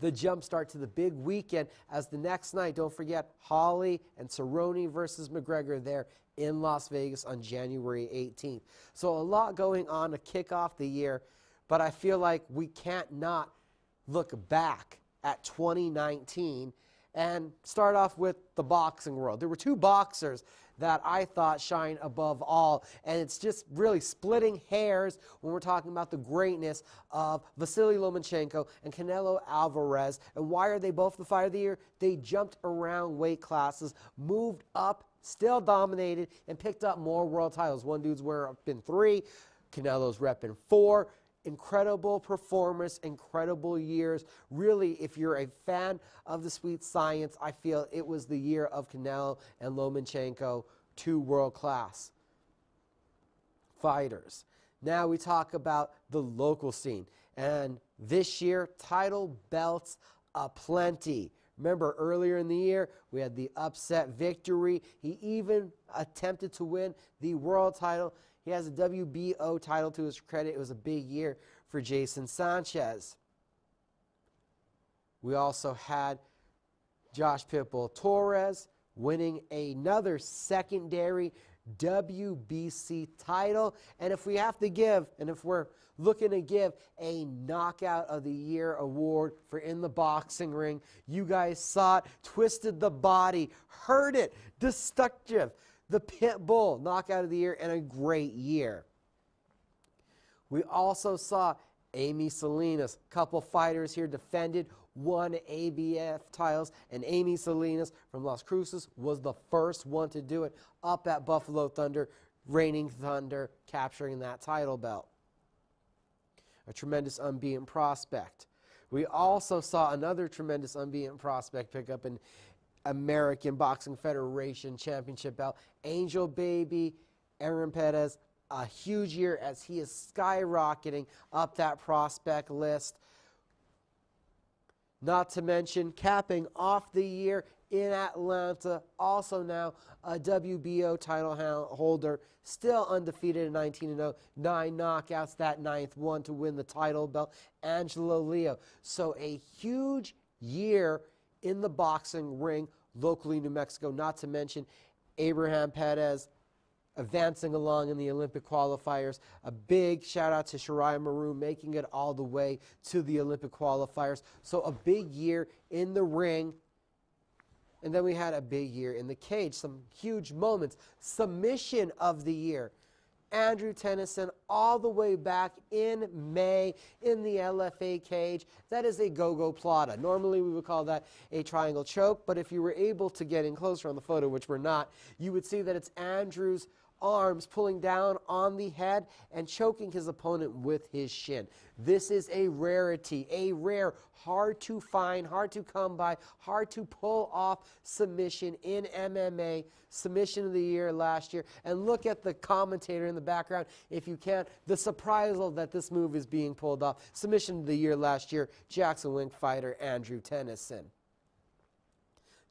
the jump start to the big weekend, as the next night, don't forget, Holly and Cerrone versus McGregor there in Las Vegas on January 18th. So a lot going on to kick off the year, but I feel like we can't not look back at 2019 and start off with the boxing world. There were 2 boxers that I thought shine above all, and it's just really splitting hairs when we're talking about the greatness of Vasily Lomachenko and Canelo Alvarez. And why are they both the fight of the year? They jumped around weight classes, moved up, still dominated, and picked up more world titles. One dude's repping 3, Canelo's repping 4. incredible performance, incredible years. Really, if you're a fan of the sweet science, I feel it was the year of Canelo and Lomachenko, two world-class fighters. Now we talk about the local scene. And this year, title belts aplenty. Remember, earlier in the year, we had the upset victory. He even attempted to win the world title. He has a WBO title to his credit. It was a big year for Jason Sanchez. We also had Josh Pitbull Torres winning another secondary WBC title. And if we have to give, and if we're looking to give a Knockout of the Year award for In the Boxing Ring, you guys saw it, twisted the body, heard it, destructive. The Pit Bull Knockout of the Year and a great year. We also saw Amy Salinas, couple fighters here defended, won ABF titles, and Amy Salinas from Las Cruces was the first one to do it up at Buffalo Thunder, reigning Thunder, capturing that title belt. A tremendous unbeaten prospect. We also saw another tremendous unbeaten prospect pick up an American Boxing Federation Championship belt. Angel Baby, Aaron Perez, a huge year as he is skyrocketing up that prospect list. Not to mention capping off the year in Atlanta, also now a WBO title holder, still undefeated at 19-0, 9 knockouts, that 9th one to win the title belt, Angelo Leo. So a huge year in the boxing ring locally in New Mexico, not to mention Abraham Perez advancing along in the Olympic qualifiers. A big shout out to Shariah Maroon making it all the way to the Olympic qualifiers. So a big year in the ring. And then we had a big year in the cage, some huge moments. Submission of the year. Andrew Tennyson all the way back in May in the LFA cage. That is a go-go plata. Normally we would call that a triangle choke, but if you were able to get in closer on the photo, which we're not, you would see that it's Andrew's arms pulling down on the head and choking his opponent with his shin. This is a rarity, a rare, hard to find, hard to come by, hard to pull off submission in MMA. Submission of the year last year. And look at the commentator in the background, if you can, the surprisal that this move is being pulled off. Submission of the year last year, Jackson Wink fighter Andrew Tennyson.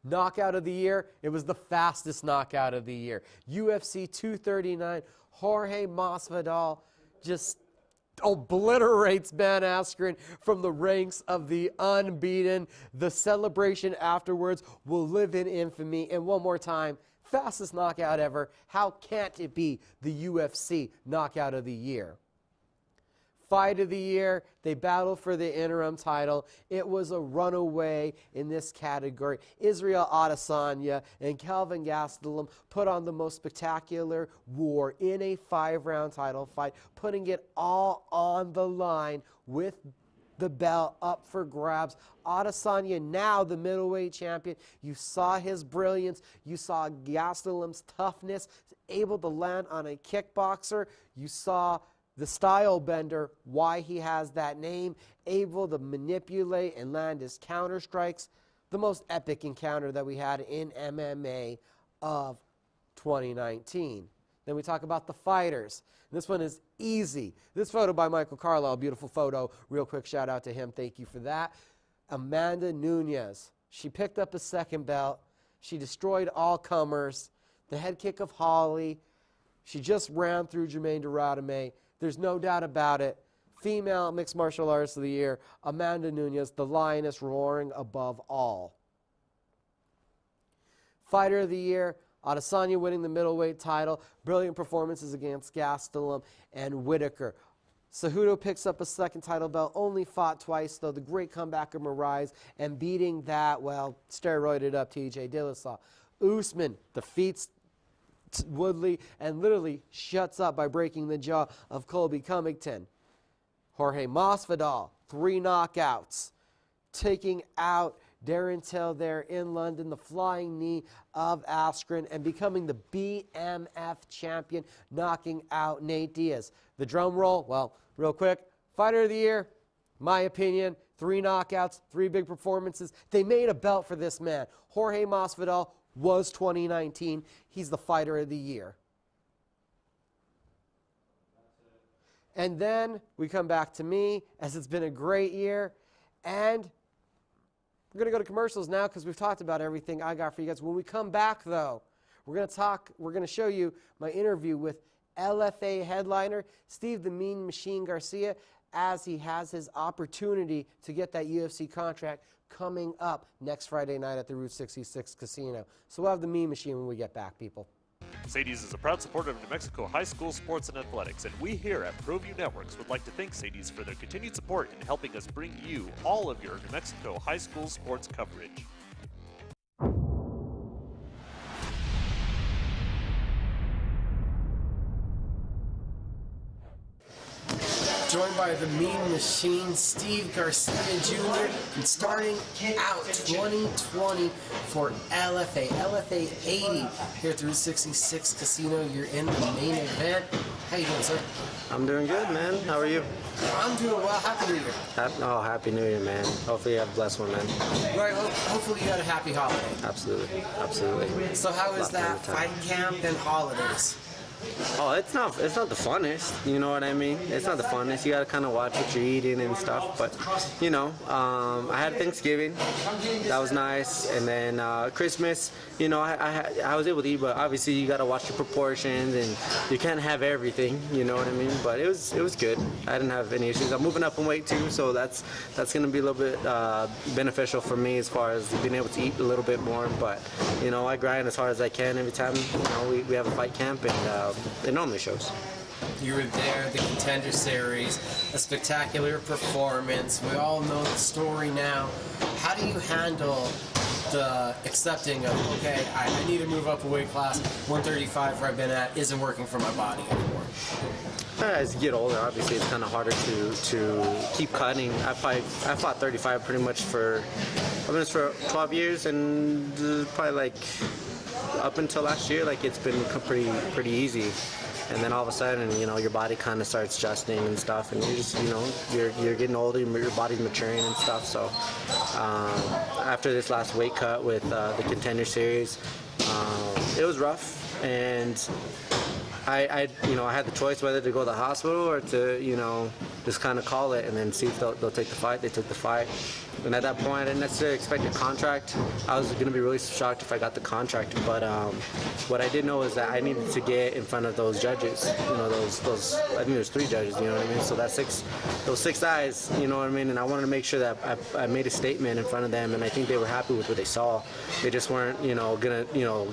Knockout of the year, it was the fastest knockout of the year. UFC 239, Jorge Masvidal just obliterates Ben Askren from the ranks of the unbeaten. The celebration afterwards will live in infamy. And one more time, fastest knockout ever. How can't it be the UFC knockout of the year? Fight of the year, they battled for the interim title. It was a runaway in this category. Israel Adesanya and Kelvin Gastelum put on the most spectacular war in a 5-round title fight, putting it all on the line with the belt up for grabs. Adesanya, now the middleweight champion. You saw his brilliance. You saw Gastelum's toughness, able to land on a kickboxer. You saw the style bender, why he has that name, able to manipulate and land his counter strikes. The most epic encounter that we had in MMA of 2019. Then we talk about the fighters. This one is easy. This photo by Michael Carlisle, beautiful photo. Real quick shout out to him. Thank you for that. Amanda Nunes. She picked up a second belt. She destroyed all comers. The head kick of Holly. She just ran through Jermaine Duratame. There's no doubt about it. Female mixed martial artist of the year, Amanda Nunes, the lioness roaring above all. Fighter of the year, Adesanya winning the middleweight title. Brilliant performances against Gastelum and Whitaker. Cejudo picks up a second title belt, only fought twice, though. The great comeback of Moraes and beating that, well, steroided up TJ Dillashaw. Usman defeats Woodley and literally shuts up by breaking the jaw of Colby Covington. Jorge Masvidal, 3 knockouts, taking out Darren Till there in London, the flying knee of Askren, and becoming the BMF champion, knocking out Nate Diaz. The drum roll, well, real quick, Fighter of the year, my opinion, 3 knockouts, 3 big performances. They made a belt for this man. Jorge Masvidal was 2019. He's the fighter of the year. And then we come back to me, as it's been a great year. And we're going to go to commercials now because we've talked about everything I got for you guys. When we come back, though, we're going to show you my interview with LFA headliner Steve the Mean Machine Garcia, as he has his opportunity to get that UFC contract coming up next Friday night at the Route 66 Casino. So we'll have the Mean Machine when we get back, people. Sadie's is a proud supporter of New Mexico high school sports and athletics, and we here at ProView Networks would like to thank Sadie's for their continued support in helping us bring you all of your New Mexico high school sports coverage. Joined by the Mean Machine, Steve Garcia Jr., and starting out 2020 for LFA 80 here through 66 Casino. You're in the main event. How you doing, sir? I'm doing good, man. How are you? I'm doing well. Happy New Year. Happy New Year, man. Hopefully you have a blessed one, man. Right. Hopefully you had a happy holiday. Absolutely. Absolutely. So how is that fight camp and holidays? Oh, it's not the funnest, you know what I mean? It's not the funnest. You gotta kind of watch what you're eating and stuff. But, you know, I had Thanksgiving. That was nice. And then Christmas, you know, I was able to eat, but obviously you gotta watch your proportions and you can't have everything, you know what I mean? But it was good. I didn't have any issues. I'm moving up in weight too, so that's gonna be a little bit beneficial for me as far as being able to eat a little bit more. But, you know, I grind as hard as I can every time, you know, we have a fight camp, and it normally shows. You were there, the Contender Series, a spectacular performance. We all know the story now. How do you handle the accepting of, okay, I need to move up a weight class, 135 where I've been at isn't working for my body anymore? As you get older, obviously it's kind of harder to keep cutting. I fought 35 pretty much for 12 years, and probably like up until last year, like it's been pretty easy. And then all of a sudden, you know, your body kind of starts adjusting and stuff, and you just, you know, you're getting older, your body's maturing and stuff. So after this last weight cut with the Contender Series, it was rough, and I had the choice whether to go to the hospital or to, you know, just kind of call it and then see if they'll take the fight. They took the fight. And at that point, I didn't necessarily expect a contract. I was going to be really shocked if I got the contract. But what I did know is that I needed to get in front of those judges. You know, those I think there's 3 judges, you know what I mean? So those 6 eyes, you know what I mean? And I wanted to make sure that I made a statement in front of them, and I think they were happy with what they saw. They just weren't, you know, going to, you know,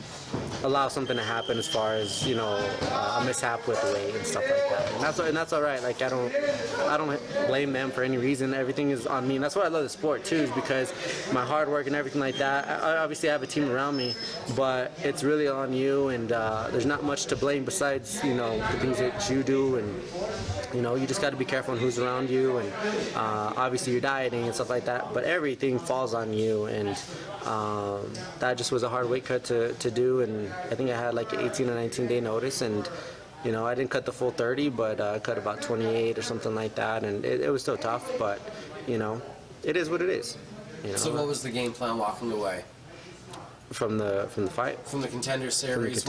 allow something to happen as far as, you know, a mishap with the weight and stuff like that. And that's all right. Like, I don't blame them for any reason. Everything is on me. And that's why I love the sport too, is because my hard work and everything like that. I obviously have a team around me, but it's really on you, and there's not much to blame besides, you know, the things that you do, and you know, you just got to be careful on who's around you, and obviously your dieting and stuff like that, but everything falls on you, and that just was a hard weight cut to do, and I think I had like an 18 or 19 day notice, and you know, I didn't cut the full 30, but I cut about 28 or something like that, and it was still tough, but you know, it is what it is. You know? So what was the game plan walking away? From the fight? From the Contender Series.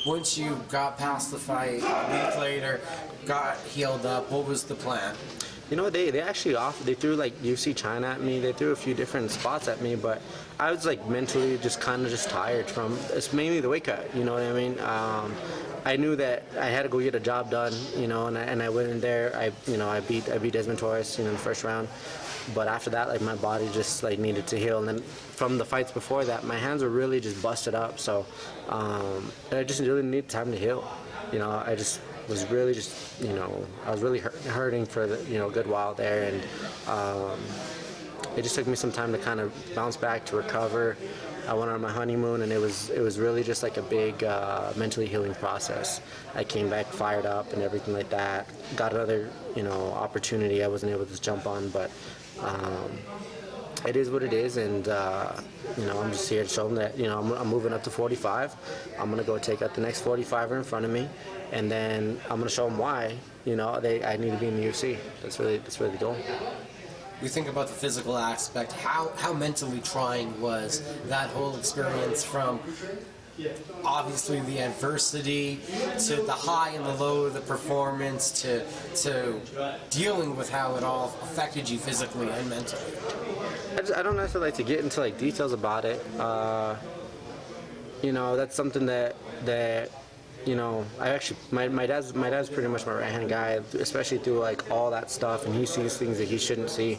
Once you got past the fight, a week later, got healed up, what was the plan? You know, they actually they threw like UFC China at me. They threw a few different spots at me, but I was like mentally just kind of just tired from, it's mainly the weight cut, you know what I mean? I knew that I had to go get a job done, you know, and I went in there. I beat Desmond Torres, you know, in the first round. But after that, like, my body just like needed to heal. And then from the fights before that, my hands were really just busted up. So I just really needed time to heal. You know, I just was really just, you know, I was really hurting for the, you know, a good while there, and it just took me some time to kind of bounce back, to recover. I went on my honeymoon, and it was really just like a big mentally healing process. I came back fired up and everything like that. Got another, you know, opportunity I wasn't able to jump on, but it is what it is, and I'm just here to show them that I'm moving up to 45. I'm gonna go take out the next 45er in front of me, and then I'm gonna show them why I need to be in the UFC. That's really the goal. We think about the physical aspect. How mentally trying was that whole experience, from obviously the adversity to the high and the low of the performance to dealing with how it all affected you physically and mentally? I don't necessarily like to get into details about it. That's something that I actually my dad's pretty much my right hand guy, especially through all that stuff, and he sees things that he shouldn't see,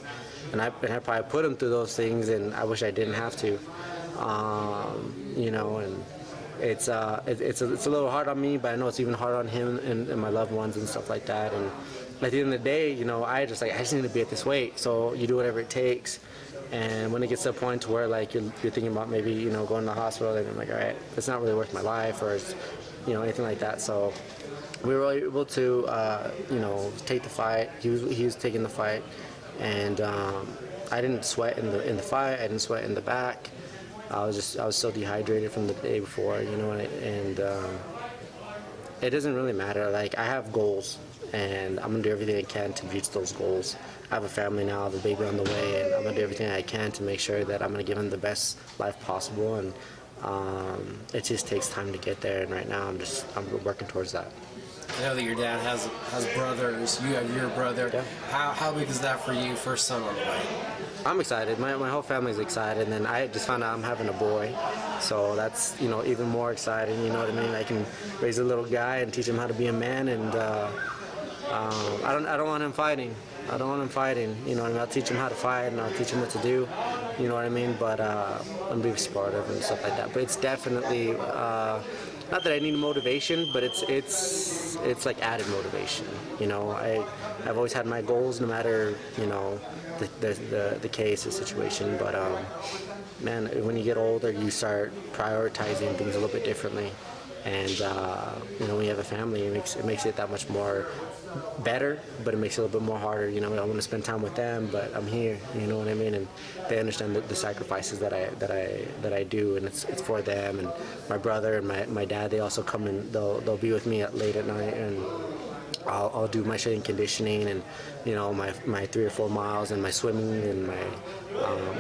and I probably put him through those things, and I wish I didn't have to, and it's a little hard on me, but I know it's even hard on him and my loved ones and stuff like that. And at the end of the day, I just need to be at this weight, so you do whatever it takes. And when it gets to a point to where you're thinking about maybe going to the hospital, then I'm like, all right, it's not really worth my life, or anything like that. So we were able to take the fight. He was taking the fight, and I didn't sweat in the fight. I didn't sweat in the back. I was so dehydrated from the day before, and it doesn't really matter. I have goals, and I'm gonna do everything I can to reach those goals. I have a family now, I have a baby on the way, and I'm gonna do everything I can to make sure that I'm gonna give him the best life possible. And it just takes time to get there, and right now I'm working towards that. I know that your dad has brothers. You have your brother. Yeah. How big is that for you? First son on the way. I'm excited. My whole family's excited, and then I just found out I'm having a boy, so that's even more exciting. You know what I mean? I can raise a little guy and teach him how to be a man, and I don't want him fighting. I don't want him fighting. You know what I mean? I'll teach him how to fight, and I'll teach him what to do. You know what I mean? But I'm being supportive and stuff like that. But it's definitely not that I need motivation, but it's like added motivation. I've always had my goals, no matter the case or situation. But man, when you get older, you start prioritizing things a little bit differently. And when you have a family, it makes it that much more better, but it makes it a little bit more harder. I want to spend time with them, but I'm here. You know what I mean? And they understand the sacrifices that I do, and it's for them. And my brother and my dad, they also come and they'll be with me late at night, and I'll do my strength and conditioning, and my 3 or 4 miles, and my swimming, and my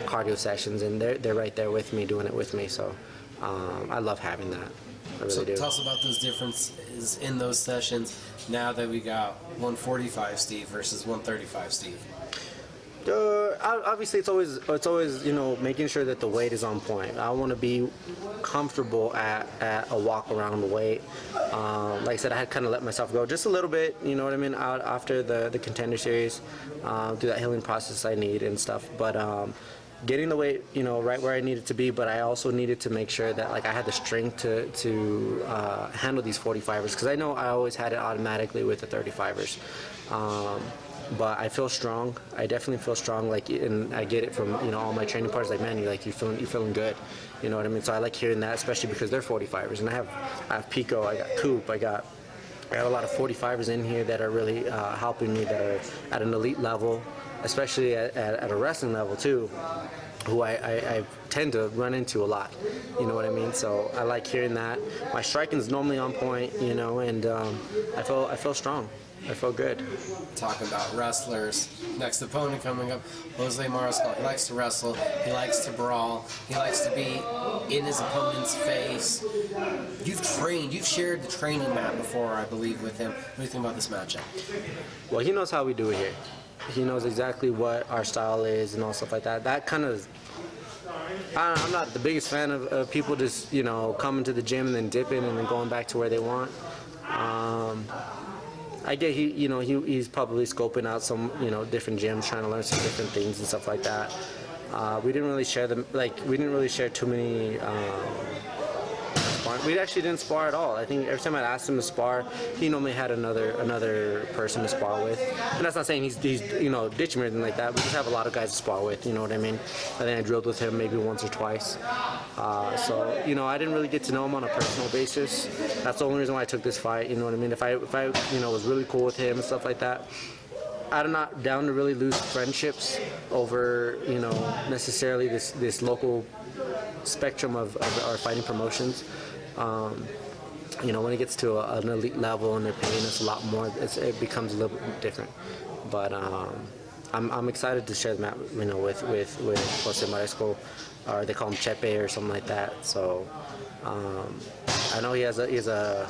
cardio sessions, and they're right there with me, doing it with me. So I love having that. I really do. Tell us about those differences in those sessions now that we got 145 Steve versus 135 Steve. Obviously, it's always making sure that the weight is on point. I want to be comfortable at a walk around weight. Like I said, I had kind of let myself go just a little bit. You know what I mean? Out after the Contender Series, through that healing process I need and stuff. But getting the weight, right where I needed to be, but I also needed to make sure that I had the strength to handle these 45ers, because I know I always had it automatically with the 35ers. But I feel strong. I definitely feel strong. And I get it from all my training partners. Man, you're feeling good. You know what I mean? So I like hearing that, especially because they're 45ers, and I have Pico, I got Coop, I got a lot of 45ers in here that are really helping me, that are at an elite level, especially at a wrestling level too, who I tend to run into a lot. You know what I mean? So I like hearing that. My striking is normally on point, and I feel strong. I feel good. Talking about wrestlers, next opponent coming up, Jose Mariscal. He likes to wrestle. He likes to brawl. He likes to be in his opponent's face. You've shared the training mat before, I believe, with him. What do you think about this matchup? Well, he knows how we do it here. He knows exactly what our style is and all stuff like that. That kind of, I'm not the biggest fan of people just, coming to the gym and then dipping and then going back to where they want. I get he's probably scoping out some different gyms, trying to learn some different things and stuff like that. We didn't really share too many. We actually didn't spar at all. I think every time I asked him to spar, he normally had another person to spar with. And that's not saying he's ditching or anything like that. We just have a lot of guys to spar with. You know what I mean? I think I drilled with him maybe once or twice. So I didn't really get to know him on a personal basis. That's the only reason why I took this fight. You know what I mean? If I was really cool with him and stuff like that, I'm not down to really lose friendships over, you know, necessarily this local spectrum of our fighting promotions. You know, when it gets to an elite level and they're paying us a lot more, it becomes a little bit different. But I'm excited to share the map, you know, with Jose Maresco, or they call him Chepe or something like that. So I know he has a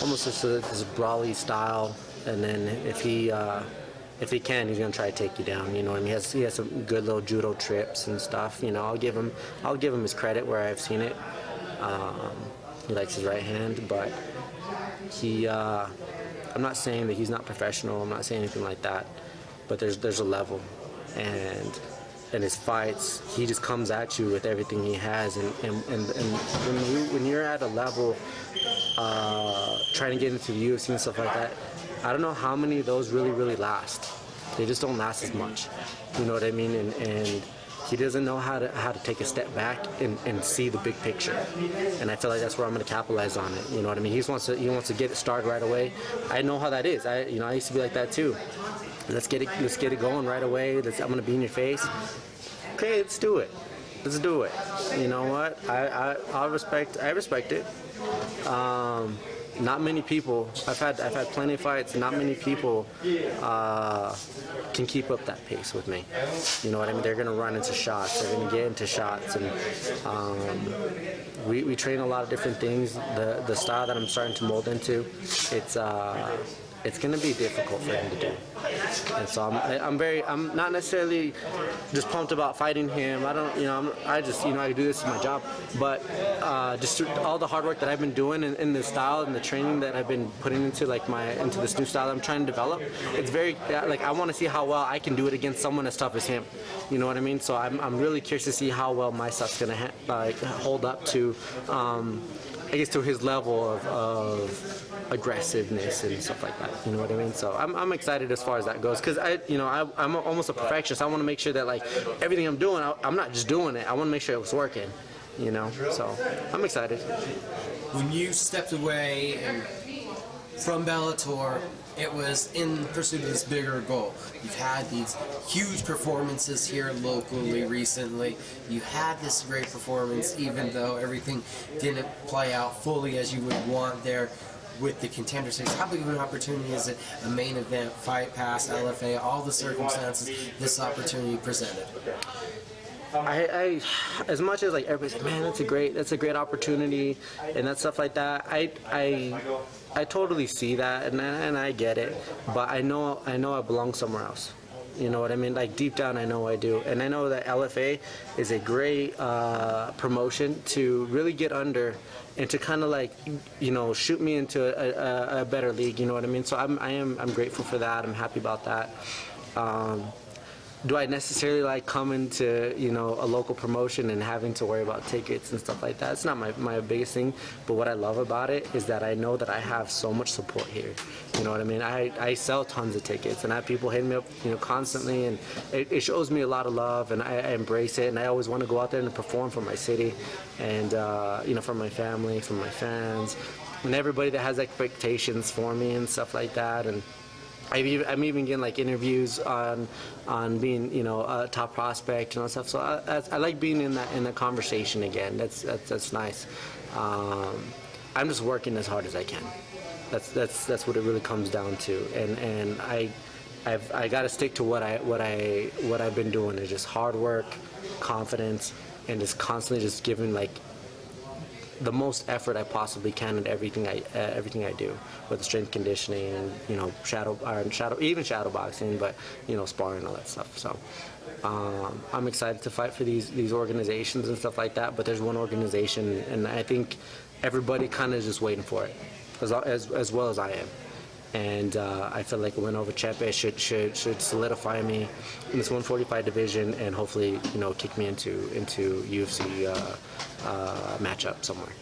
almost this brawly style, and then if he can, he's gonna try to take you down. You know, and he has some good little judo trips and stuff. You know, I'll give him his credit where I've seen it. He likes his right hand, but I'm not saying that he's not professional. I'm not saying anything like that, but there's a level, and in his fights, he just comes at you with everything he has, and when you're at a level trying to get into the UFC and stuff like that, I don't know how many of those really last. They just don't last as much. You know what I mean? And he doesn't know how to take a step back and see the big picture. And I feel like that's where I'm going to capitalize on it. You know what I mean? He wants to get it started right away. I know how that is. I used to be like that too. Let's get it going right away. I'm going to be in your face. Okay, let's do it. Let's do it. You know what? I respect it. Not many people. I've had plenty of fights. Not many people can keep up that pace with me. You know what I mean? They're gonna run into shots. They're gonna get into shots, and we train a lot of different things. The style that I'm starting to mold into, it's gonna be difficult for him to do. And so I'm not necessarily just pumped about fighting him. I don't, you know, I do this as my job. But just through all the hard work that I've been doing in the style and the training that I've been putting into into this new style I'm trying to develop, it's very like I want to see how well I can do it against someone as tough as him. You know what I mean? So I'm really curious to see how well my stuff's gonna hold up to. I guess to his level of aggressiveness and stuff like that. You know what I mean? So I'm excited as far as that goes, because I'm almost a perfectionist. I want to make sure that like everything I'm doing, I'm not just doing it. I want to make sure it was working. You know, so I'm excited. When you stepped away from Bellator, it was in pursuit of this bigger goal. You've had these huge performances here locally recently. You had this great performance, even though everything didn't play out fully as you would want there with the Contender Series. How big of an opportunity is it, a main event, Fight Pass, LFA, all the circumstances this opportunity presented? I as much as like everybody's like, man, that's a great opportunity and that stuff like that, I totally see that and I get it, but I know I belong somewhere else. You know what I mean? Like deep down, I know I do, and I know that LFA is a great promotion to really get under and to kind of like, you know, shoot me into a better league. You know what I mean? So I'm grateful for that. I'm happy about that. Do I necessarily like coming to, you know, a local promotion and having to worry about tickets and stuff like that? It's not my biggest thing, but what I love about it is that I know that I have so much support here. You know what I mean? I sell tons of tickets, and I have people hitting me up, you know, constantly, and it shows me a lot of love, and I embrace it, and I always want to go out there and perform for my city, and you know, for my family, for my fans, and everybody that has expectations for me and stuff like that. And I'm even getting like interviews on being, you know, a top prospect and all that stuff. So I like being in that conversation again. That's nice. I'm just working as hard as I can. That's what it really comes down to. And I got to stick to what I've been doing. Is just hard work, confidence, and just constantly just giving like the most effort I possibly can in everything I do, with the strength conditioning and, you know, shadow boxing, but, you know, sparring and all that stuff. So I'm excited to fight for these organizations and stuff like that. But there's one organization, and I think everybody kind of is just waiting for it, as well as I am. And I feel like a win over Chepe should solidify me in this 145 division, and hopefully, you know, kick me into UFC matchup somewhere.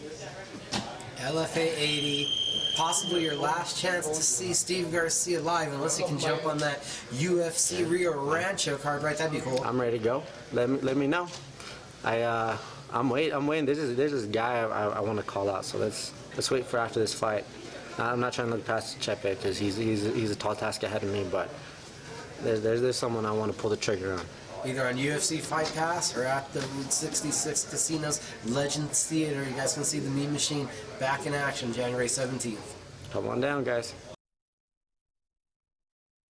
LFA 80, possibly your last chance to see Steve Garcia live, unless you can jump on that UFC Rio Rancho card, right? That'd be cool. I'm ready to go. Let me know. I'm waiting. There's this guy I want to call out. So let's wait for after this fight. I'm not trying to look past Chepe because he's a tall task ahead of me, but there's someone I want to pull the trigger on. Either on UFC Fight Pass or at the Route 66 Casinos Legends Theater. You guys can see the Mean Machine back in action January 17th. Come on down, guys.